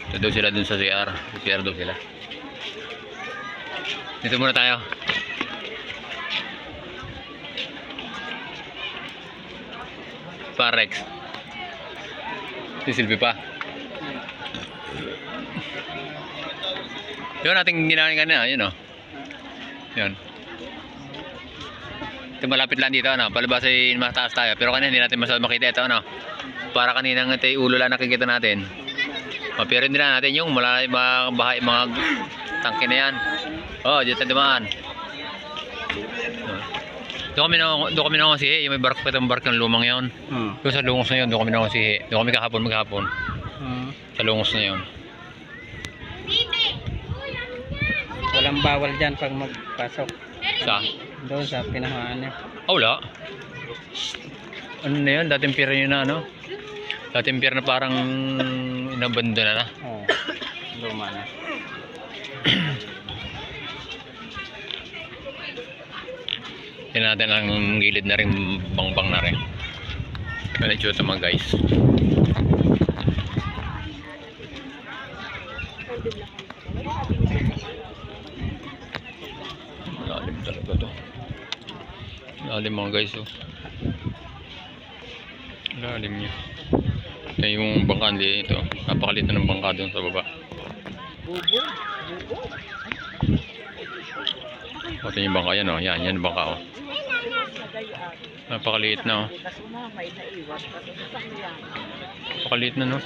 Ito daw sila dun sa CR. CR daw sila. Dito muna tayo. Parex. Si Silvi pa. Yun natin ginagawa kanina, yun o. Yun. Ito malapit lang dito, ano. Palabas ay mataas tayo. Pero kanina hindi natin masyadong makita ito, ano. Para kaninang ito yung ulo lang nakikita natin. Pero hindi na natin yung malalim mga bahay, mga tangke na yan. Oh, dito dumaan. Doon kami na kasi yung may barko, itong barko ng lumang yun. Doon sa lungos na yun, doon kami na kasi. Doon kami maghapon. Sa lungos na yun. Walang bawal dyan pag magpasok. Sa? Doon sa pinahaan niya. Oh, wala. Ano na yun? Dating pier yun na, ano? Dating pier na parang inabando na. Oo. Luma na. Yan natin ang gilid na rin, bangbang na rin. Ano yung ito mga guys? Lalim talaga to. Lalim mga guys, oh. Lalim niya. Ito yung bangka, hindi ito. Napakaliit na ng bangka doon sa baba. Ito yung bangka yan, oh. Yan yung bangka, oh. Napakaliit na, oh. Napakaliit na, no?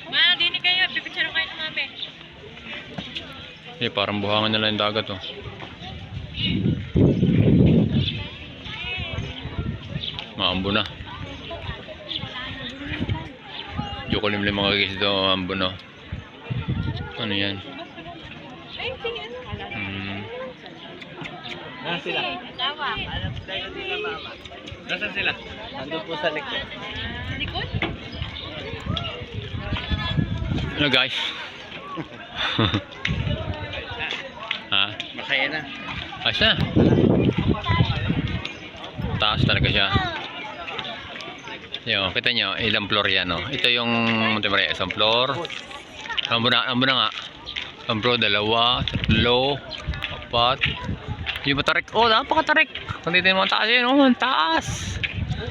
Ma, dini kayo. Pipicture kayo ng mami. Eh, parang buhangan na lang yung dagat, oh. Maambo na. Medyo kulimlim mga guys dito, maambo na. Ano yan? Nasaan sila? Nasaan sila? Nandun po sa likod. Likod? Ano guys? Ha? Masaya na. Ayos na. Taas talaga siya. Yo, kita nyo, ilang floor yan, no? Ito yung Monte Maria, isang floor. Ambo na nga. Isang floor, dalawa, tatlo, apat. Yung matarik. Oh, napakatarik. Kung dito yung mga taas yan, oh, ang taas.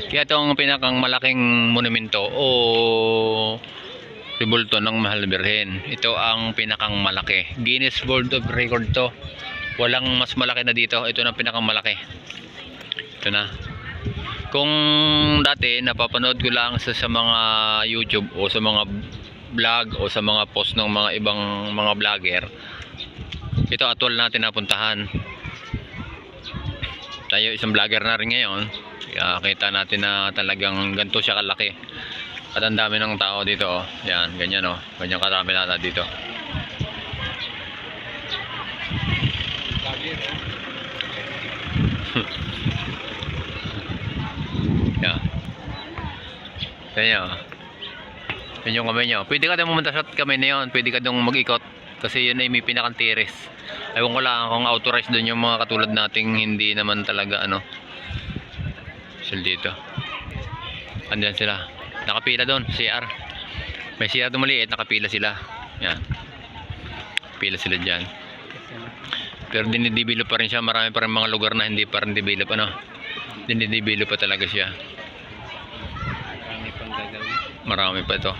Kaya ito ang pinakang malaking monumento o rebulto ng Mahal na Birhen. Ito ang pinakang malaki. Guinness World of Record to. Walang mas malaki na dito. Ito na pinakang malaki. Ito na. Kung dati napapanood ko lang sa mga YouTube o sa mga vlog o sa mga post ng mga ibang mga vlogger, ito atol natin napuntahan. Tayo isang vlogger na rin ngayon. Kaya kita natin na talagang ganito siya kalaki. At ang dami ng tao dito, oh. Yan, ganyan, oh. Ganyan karami na dito. Yan. Ganyan, oh. Yan yung kamay nyo. Pwede ka doon pumunta sa kamay na yun. Pwede ka doon mag-ikot. Kasi yun ay may pinakang tiris. Ewan ko lang kung authorized doon yung mga katulad nating hindi naman talaga, ano. Sila dito. Andiyan sila. Nakapila doon, CR. May CR doon maliit, nakapila sila. Yan. Pila sila dyan. Pero dinidevelop pa rin siya. Marami pa rin mga lugar na hindi pa rin develop, ano. Dinidevelop pa talaga siya. Marami pang gagawin. Marami pa ito.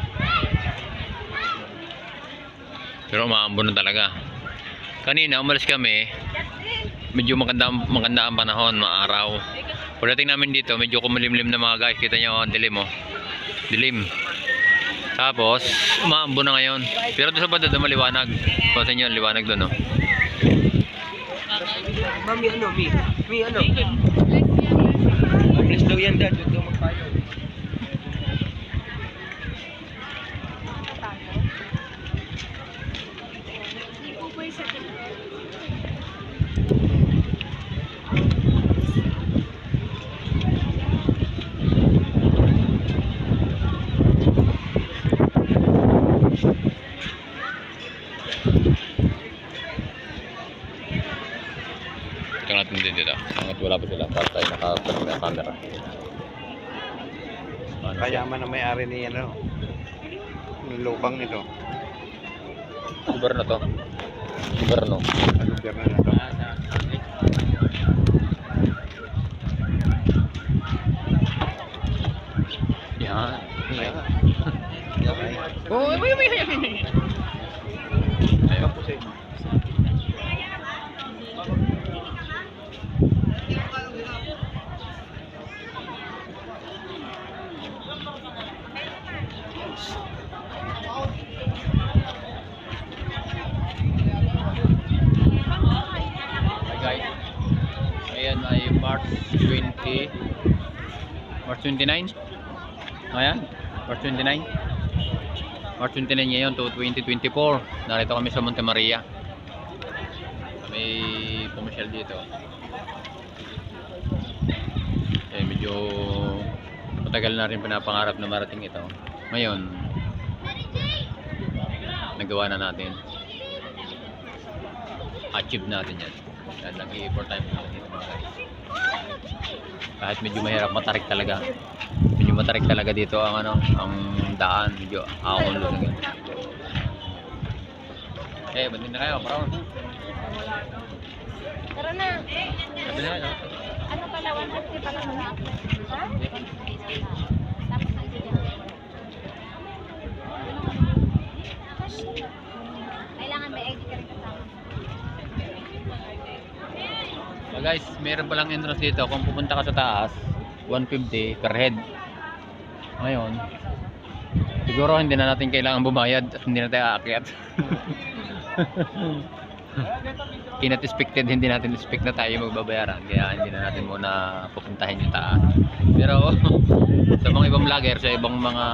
Pero umaambon na talaga. Kanina umalis kami, medyo maganda ang panahon, maaraw. Pagdating namin dito, medyo kumulimlim na mga guys. Kita nyo, dilim, oh. Dilim. Tapos umaambon na ngayon. Pero doon sa banda doon maliwanag. Pansin nyo, liwanag doon, oh. Mami, ano? Mi, ano? Please daw yan, dad. Huwag daw magpayo. Ito natin dito. Hanggat wala pa sila. Para tayo nakapag na camera. Kaya man na may-ari ni ano, yung lupang ito. Gobyerno to. Gobyerno. Yan. Oh, may. Ayun. Guys, ayan ay March 20, March 29. Ayan, March 29. March 29 ngayon to 2024. Narito kami sa Monte Maria. May pumasyal dito. Eh, medyo matagal na rin pinapangarap na marating ito. Ngayon, nagawa na natin. Achieve natin yan. Dahil nag-i-effort time natin dito mga guys. Kahit medyo mahirap, matarik talaga. Medyo matarik talaga dito ang ang daan. Medyo ahon lang yan. Eh, bandin na kayo, brown. Tara na. Sabi na kayo. Ano pala, 150 pala muna ako. Ha? Tapos na dyan. Kailangan may ID ka rin kasama. So guys, meron palang entrance dito. Kung pupunta ka sa taas, 150 per head. Ngayon, siguro hindi na natin kailangan bumayad at hindi na tayo aakyat. Not expected, hindi natin expect na tayo magbabayaran. Kaya hindi na natin muna pupuntahin yung taas. Pero sa mga ibang vlogger, sa ibang mga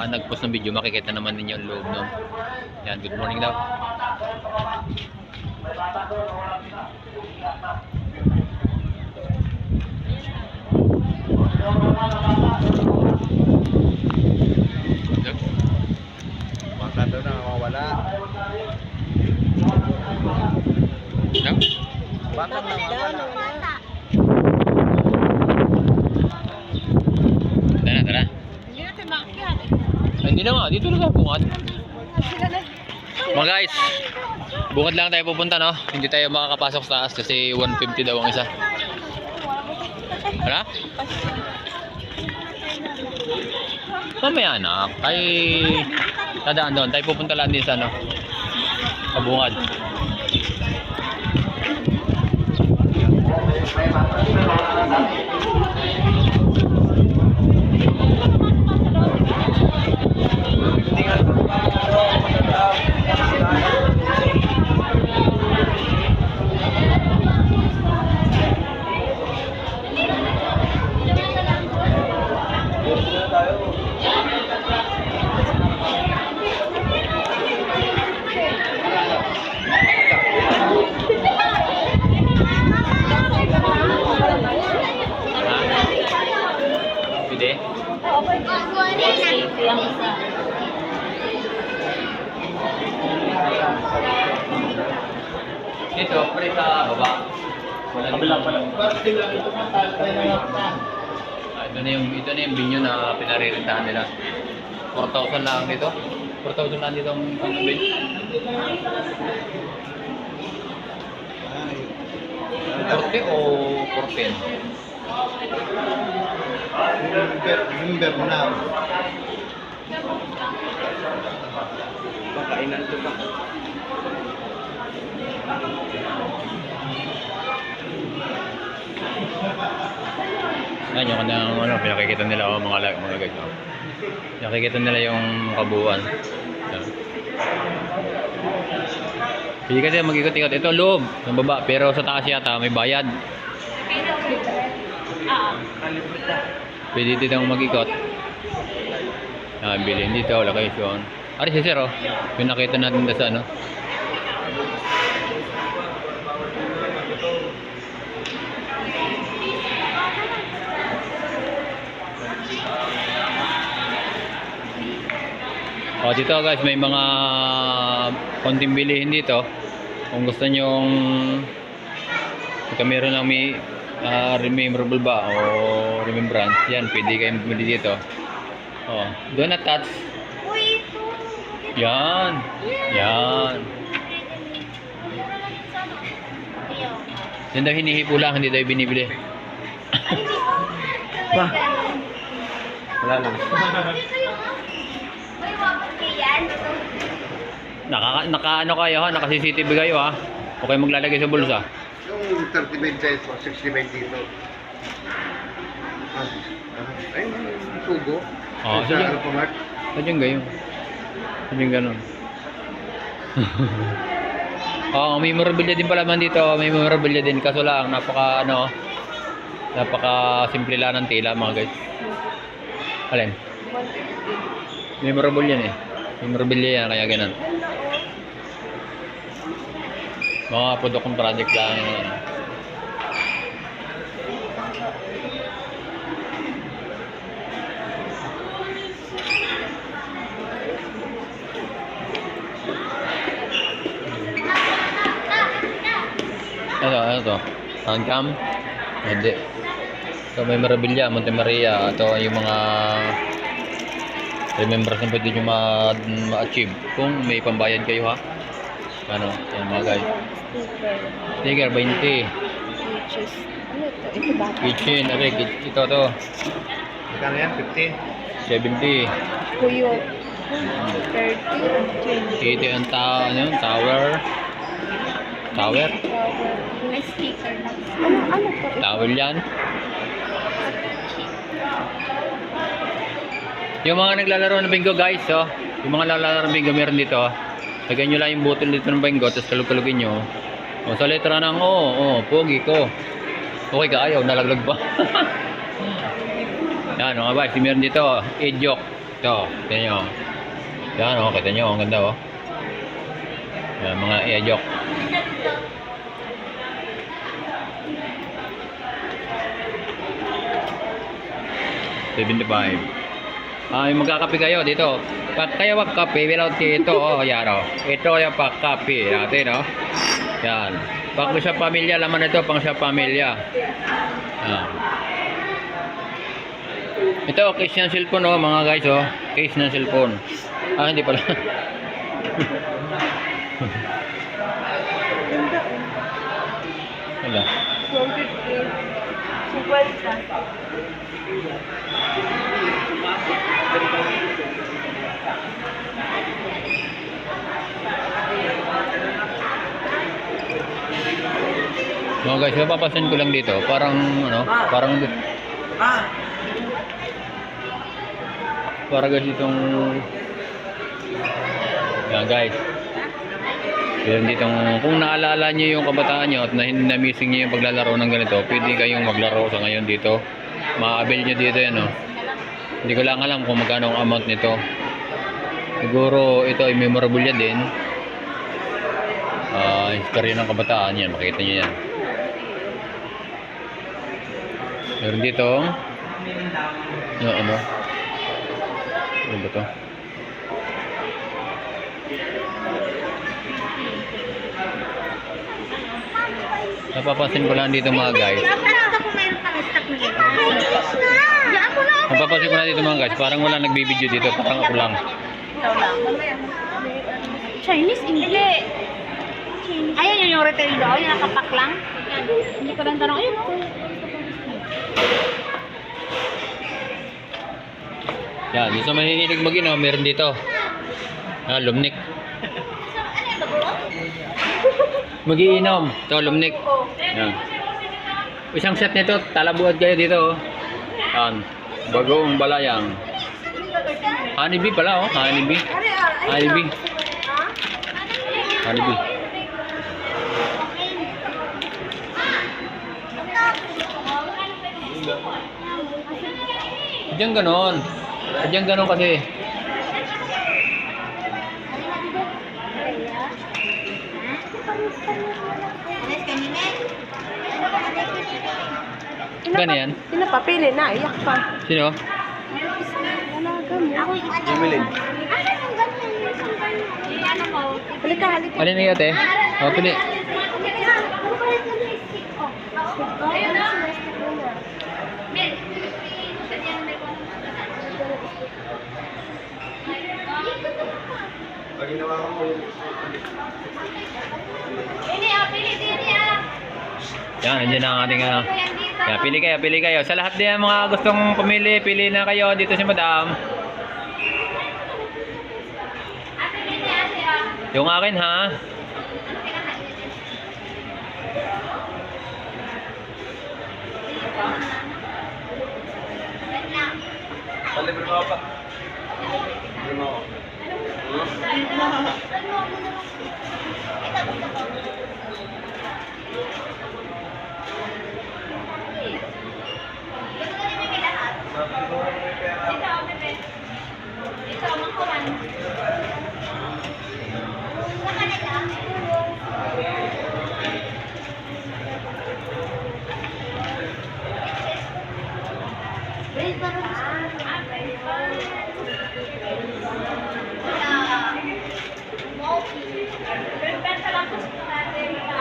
nag-post ng video, makikita naman ninyo ang loob nun. Yan, good morning daw. Baka daw na mawala. No? Baka na mawala. Tara, tara. Hindi natin maakyat. Ay, hindi na nga, dito na tayo bungad. Mga guys, bungad lang tayo pupunta, no? Hindi tayo makakapasok sa taas kasi 150 daw ang isa. Wala? Mamaya na, kay tadaan doon, tayo pupunta lang din sa ano, kabungad. Pwede? Dito, pre sa baba. Wala kabila pala. Ito na yung binyo na pinaririntahan nila. 4,000 lang dito. 4,000 lang dito ang bin. Korte o korten? Remember mo na. Pakainan to ba? Yan yung kanang ano, pinakikita nila mga guys. Oh. Nakikita nila yung kabuuan. Yan. Hindi kasi mag-ikot-ikot. Ito loob, ng baba. Pero sa taas yata may bayad. Pwede dito mag-ikot. Bilhin dito, location. Ari si Sir, oh. Yung nakita natin sa ano. Oh, dito guys, may mga konting bilihin dito. Kung gusto nyong meron ng may rememberable ba o remembrance, yan, pwede kayong bumili dito. Oh, do not touch. Yan. Yan. Yan daw hinihipo lang, hindi daw binibili. Pa. Wala lang. Naka ano kayo ha? Naka CCTV kayo ha? O kayo maglalagay sa bulsa? Yung 39 size o 69 dito. Ay, sugo. Oo, Sa sige. Alphamart. Sadyang gayon. Sadyang ganon. Oo, may memorabilia din pala man dito. May memorabilia din. Kaso lang, napaka simple lang ng tila mga guys. Alin? Memorable yan eh. Memorabilia yan, kaya ganun. Mga product project lang. Ano to? Hangcam? Hindi. So, may memorabilia, Monte Maria. Ito yung mga remembrance na pwede nyo ma-achieve kung may pambayad kayo ha. Ano, yan mga guys. Sticker, 20. Ano ito? Ito ba? Kitchen, ito to. Magkano yan? 50? 70. Puyo. 30. 20. Ito yung tower. Tower? May sticker lang. Ano to? Tower yan. Yung mga naglalaro ng bingo guys, oh. Yung mga naglalaro ng bingo meron dito. Lagyan nyo lang yung bottle dito ng bingo, tapos kalug-kalugin nyo. O, sa letra ng pogi ko. Okay ka, ayaw, nalaglag pa. Yan, mga guys, meron dito, e-joke. Ito, kita nyo. Yan, kita nyo, ang ganda, oh. Yan, mga e-joke. $75. Yung magkakape kayo dito. Pag kayo magkape, without ito, yan o. Ito yung pagkape natin, o. Yan. Pag sa pamilya, laman ito, pang sa pamilya. Yan. Ito, case ng cellphone, o, mga guys, o. Case ng cellphone. Hindi pala. Wala. 50. Mga guys, napapasin ko lang dito. Parang para guys itong yan guys. Yan ditong kung naalala niyo yung kabataan niyo at na-missing niyo yung paglalaro ng ganito, pwede kayong maglaro sa ngayon dito. Ma-avail niyo dito yan, Hindi ko lang alam kung magkano ang amount nito. Siguro ito ay memorabilia din. Istorya ng kabataan yan, makita niyo yan. Meron dito ano ba to? Napapansin ko lang dito mga guys. Napapansin ko lang dito mga guys, parang wala nagbibideo dito, parang ako lang. Chinese, hindi. Ayan yung retail daw, yung nakapak lang. Hindi ko lang tanong, ayun. Yan, yung sa mahihilig mag-inom, meron dito. Lumnik. Mag-iinom. Ito, lumnik. Yan. Isang set nito, talabuad kayo dito. Yan. Bagoong balayang. Honeybee pala, Honeybee. Honeybee. Honeybee. Diyan ganon. Diyan ganon kasi. Gano yan? Pinapapili na, iyak pa. Sino? Emily. Halika, halika. Alin na yun, ate? Pili. Pag ginawa ko po yung Pili ah, pili ah. Yan, nandiyan na ang ating Yan dito. yeah, pili kayo. Sa lahat din mga gustong pumili, pili na kayo dito si Madam. Ate, pili ate ah. Yung akin ha. palibre mo pa. Palibre mo. Ito, mangkuhan. Sa kanila.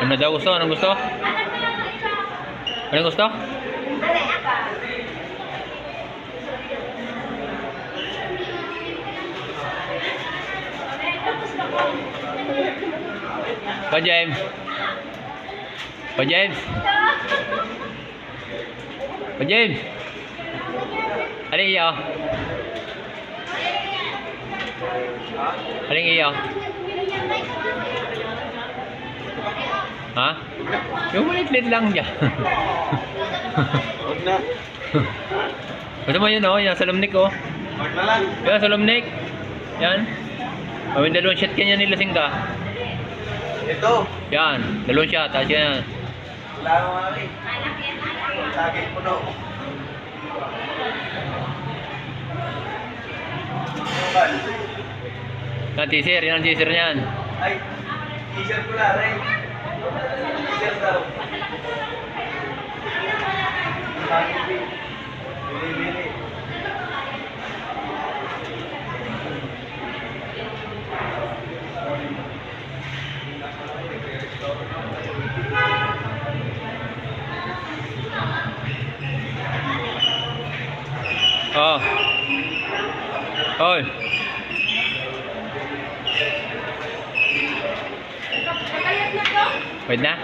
Ano na daw gusto? Anong gusto? Anong gusto? Pa James. Pa James. Pa James. Aling iyo? Aling iyo? Ha? Yung maliit lang dyan. Huwag na. Gusto mo yun oh, yan sa lumnik oh. Huwag na lang. Yan sa lumnik. Yan. May dalawang shot kanya nilasing ka. Ito. Yan, dalawang shot. Tapos yan. Wala ko nga rin. Lagi po na. Yan, teaser. Yan ang teaser niyan. Ay, t-shirt ko na rin. T-shirt daw. Bili. Oh. Hoy. Wait na.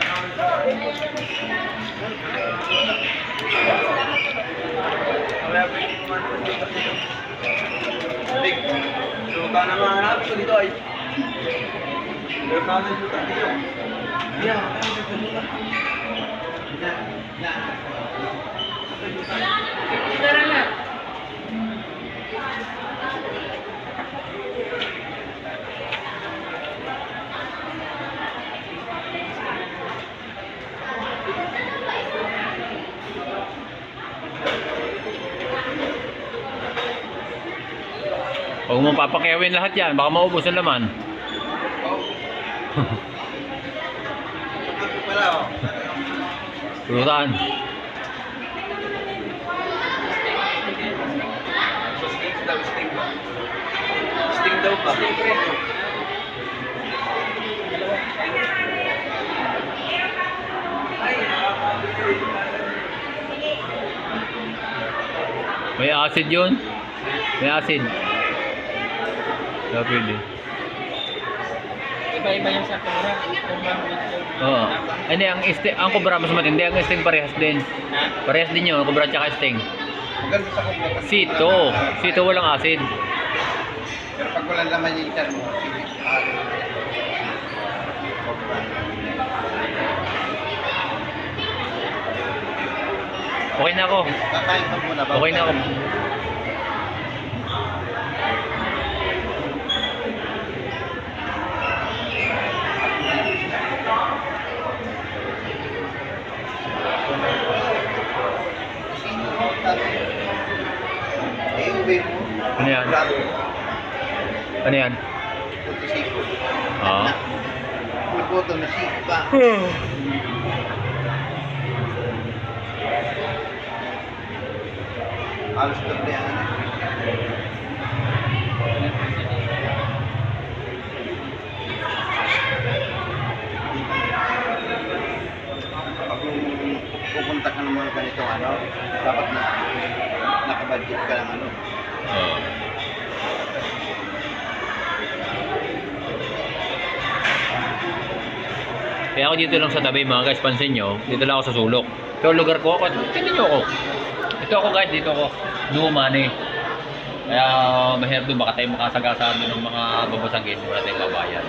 Big. Suka na mga hanapin ko dito ay. Meron na ng suka dito. Yeah, Huwag mo papakewin lahat yan. Baka maubos ang laman. Ako pala oh. Pulutan. Sting daw. Sting daw pa. May acid yun. May acid. Pwede. Iba-iba yung sa kumura. Oo. Hindi, ang kubra mas matindi. Ang sting parehas din. Ha? Parehas din yun. Kubra tsaka sting. Maganda sa kumpa. Sito. Sito walang acid. Pero pag wala naman yung chan mo, sige. Okay na ako. Kakain ka muna ba? Okay na ako. Eh, uwi mo. Ano yan? Bravo. Ano yan? Puti siko. Oo. Pulpoto na siko pa. Halos doble yan. Pag pupunta ka ng mga ganitong ano, dapat na nakabudget ka ng ano. Oo. Kaya ako dito lang sa tabi mga guys, pansin nyo, dito lang ako sa sulok. Ito lugar ko, tingnan nyo ako. Ito ako guys, dito ako. Lumani. Kaya mahirap doon, baka tayo makasagasaan doon ng mga babasagin, wala tayong babayan.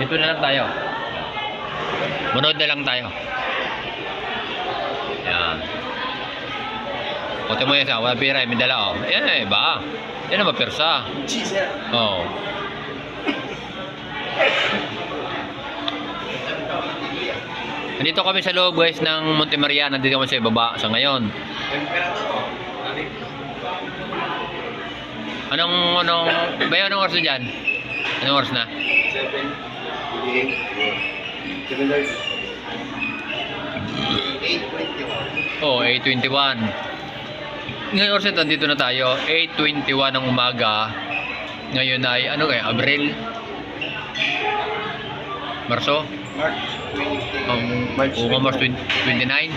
Dito na lang tayo. Manood na lang tayo. Yan. Kote mo yan sa wala pira, may dala oh. Yan ba? Yan na mapirsa. Cheese, sir. Oo. Nandito kami sa loob guys ng Monte Maria, nandito kami sa ibaba sa ngayon. Anong anong oras na dyan? Anong oras na? 8:21. Oh, 8:21. Ngayon oras na dito na tayo. 8:21 ng umaga. Ngayon ay ano kaya? Abril? Marso? March 20. March 29?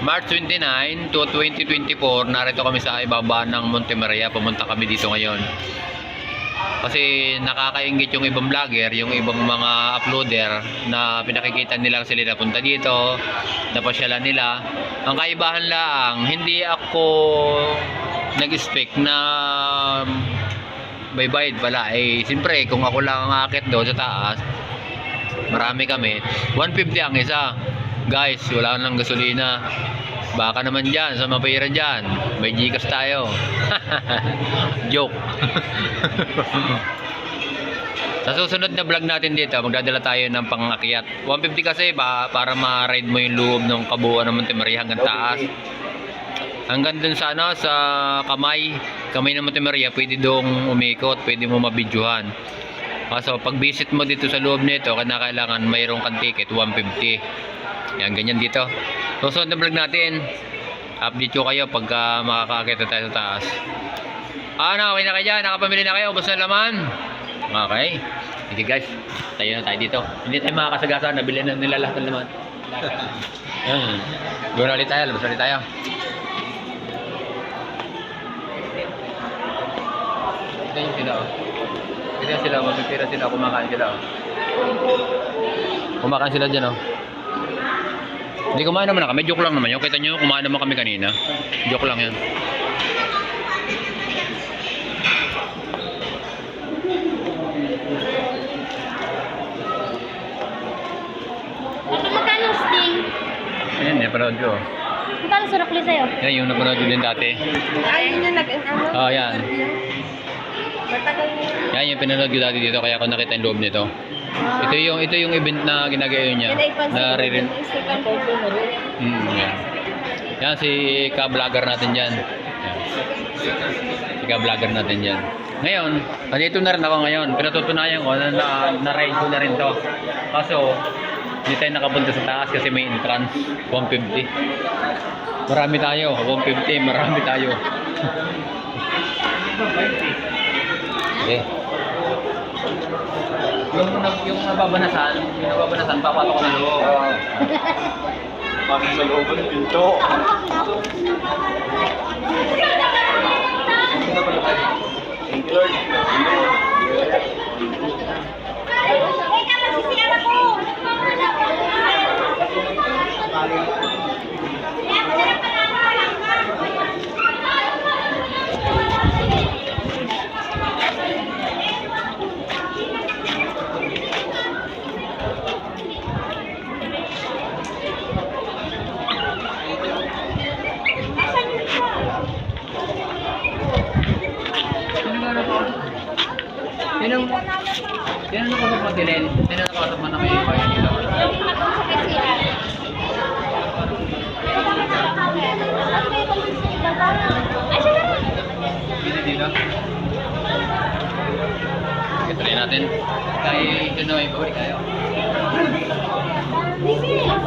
March 29 to 2024, narito kami sa ibaba ng Monte Maria. Pumunta kami dito ngayon. Kasi nakakaingit yung ibang vlogger, yung ibang mga uploader na pinakikita nila sila napunta dito, napasyalan nila. Ang kaibahan lang, hindi ako nag-expect na baybayad pala. Eh, siyempre, kung ako lang ang akit doon sa taas, marami kami. 150 ang isa. Guys, wala nang gasolina. Baka naman dyan, sa mapira dyan. May Gcash tayo. Joke. Sa susunod na vlog natin dito, magdadala tayo ng pangakyat. 150 kasi para ma-ride mo yung loob ng kabuuan ng Monte Maria hanggang taas. Hanggang dun sa ano, sa kamay ng Monte Maria, pwede dong umikot, pwede mo mabidyohan. Kaso pag visit mo dito sa loob nito, kailangan mayroong kang ticket, 150. Yan, ganyan dito. Susunod na vlog natin, update ko kayo pagka makakakita tayo sa taas. Okay na kayo dyan, nakapamili na kayo, ubos na laman. Okay. Sige guys, tayo na tayo dito. Hindi tayo makakasagasa, nabili na nila lahat ng laman. Gawin ulit tayo, labas ulit tayo. Ito yung sila oh. Ito yung sila, magpipira sila, kumakain sila oh. Kumakain sila dyan oh. Hindi, kumain naman na kami, joke lang naman yun. Kita nyo, kumain naman kami kanina. Joke lang yan. Magkano sting? Ayan, napanood ko. Magkano surukli sa'yo? Yan, yung napanood ko din dati. Ay, yun yung nag-ano? Oh, yan. Matagal mo. Yan yung pinanood ko dati dito, kaya ako nakita yung loob nito. Ito yung event na ginagawa niya. Na yan. Yan, si ka-vlogger natin dyan. Yan. Si ka-vlogger natin dyan. Ngayon, nandito na rin ako ngayon. Pinatutunayan ko na-ride ko na rin to. Kaso, hindi tayo nakapunta sa taas kasi may entrance. 150. Marami tayo. 150, marami tayo. Okay. Yung nababanasan, papato ko na loob. Bakit sa loob ng pinto? Thank you, Lord. Sino nakapagpatilin? Sino nakapagpatilin na kayo bayan nila? Dito? Try natin. Kaya ito na may bawali kayo.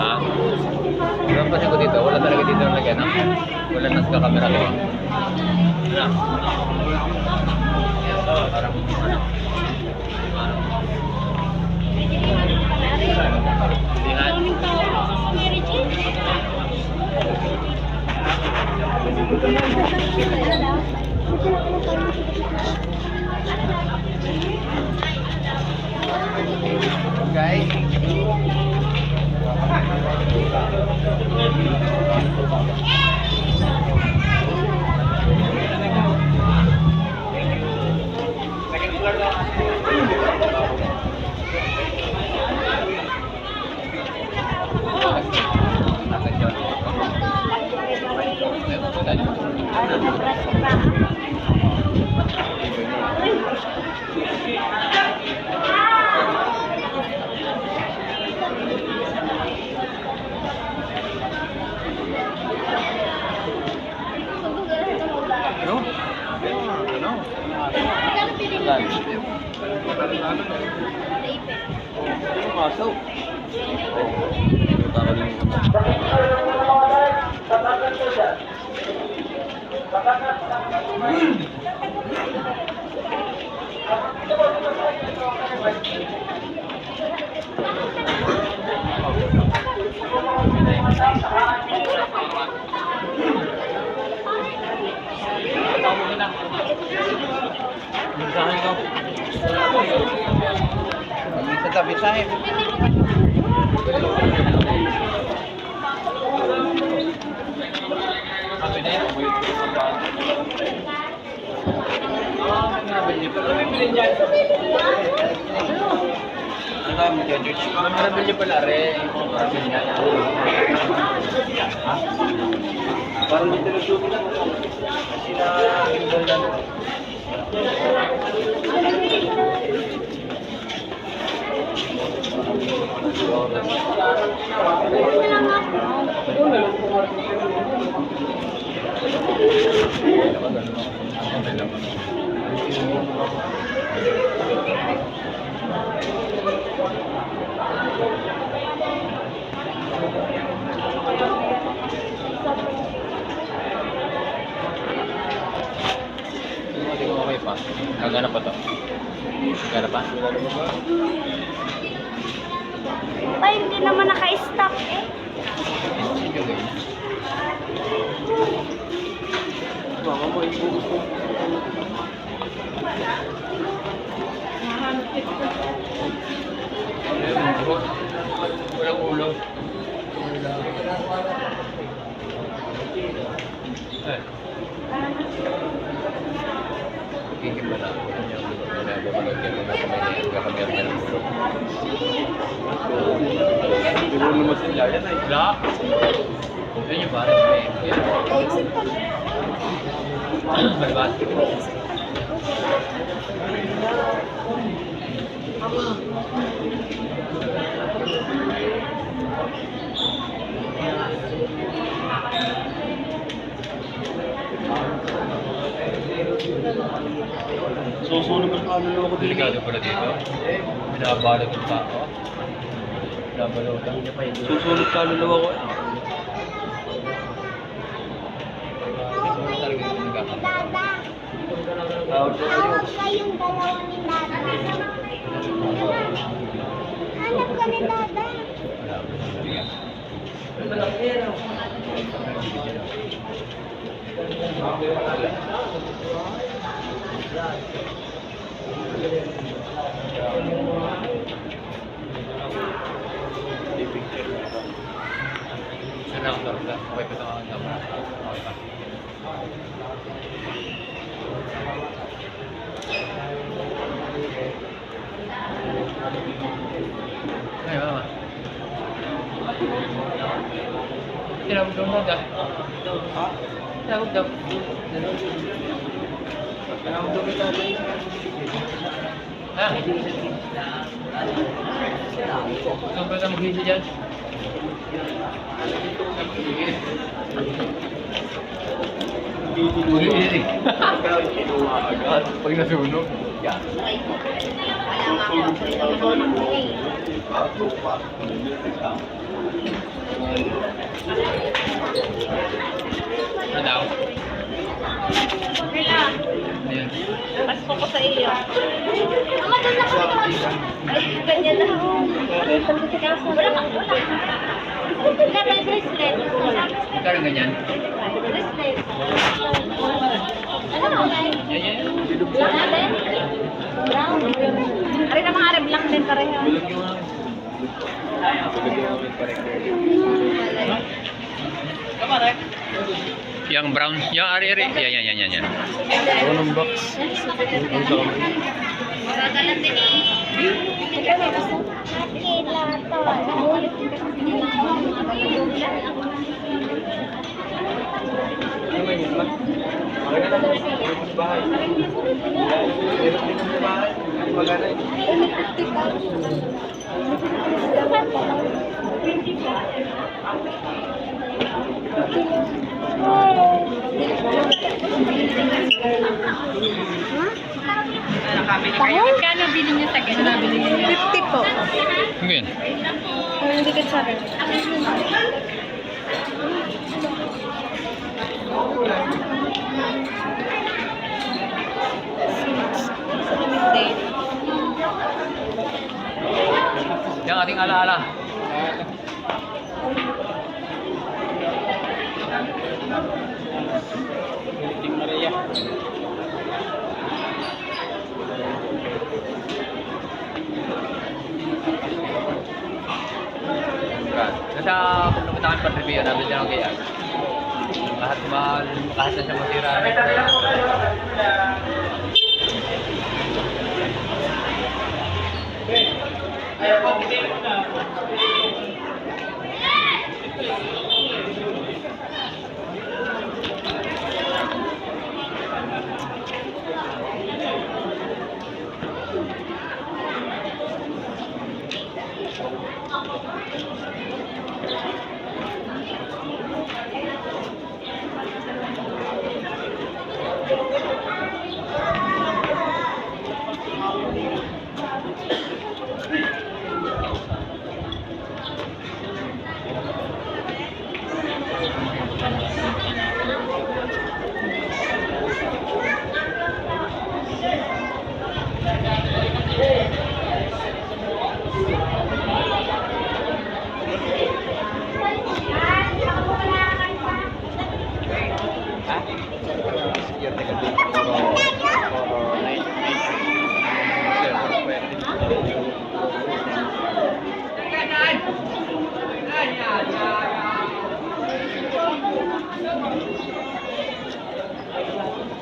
Ha? Wala pa ko dito. Wala talaga dito na lagyan. Wala na sa camera to. Wala. Parang guys, Saan? Yung kaso. Sa tabi sa'yo. Ang dami dyan, George. Marami niyo pala rin. Parang dito nagsubi lang. Sila Kimball lang. Okay pa. Gagana pa to. Gagana pa? Ay, hindi naman naka-stop eh. Baka mo ibuhos mo. Walang ulo. Gigit ba na? Siguro naman sila yan ay. Wala. Yun yung parang Balibat. Susunod ang kaluluwa ko din. Delikado pala dito. Binabalot yung tao. Binabalotan. Susunod kaluluwa ko. Ito talaga yung nagkakaroon. Tawag ko kayo. Tawag kayong dalawa ni Dada. Hanap ka ni Dada. Sana ako talaga. Okay pa ito ang tama. Okay pa. Ay, mama. Tinawag daw na Ha? Tinawag daw. Tinawag daw kita. Ha? Saan ba na mag-hisi dyan? Mag-hisi. Pag nasunog. Yan. Ano daw? Wala. Ayan. Pasko ko sa iyo. Mama, doon na kami naman. Ay, ganyan na. Wala ka, wala. Wala may bracelet. Magkano ganyan? Bracelet. Ano mo? Yan, yan. Black na din? Brown. Ari na mga Arab lang din pareho. Yang brown, yang ari-ari. Yan. Ako ng box. Ang sa kami. Magagalan din eh. Naman yun ba? Okay na lang. Meron sa bahay. Meron din sa bahay. Hindi magana yun. Magkano bilhin niyo sa ganun? 50 po. Ano yun? Ang dikit sa akin. Yung ating alaala. King Maria. Nasa pumunta kami pa review namin dyan ang kaya. Lahat kahit na siya masira.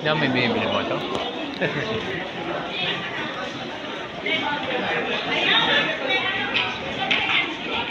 Yan, may bibili mo ito.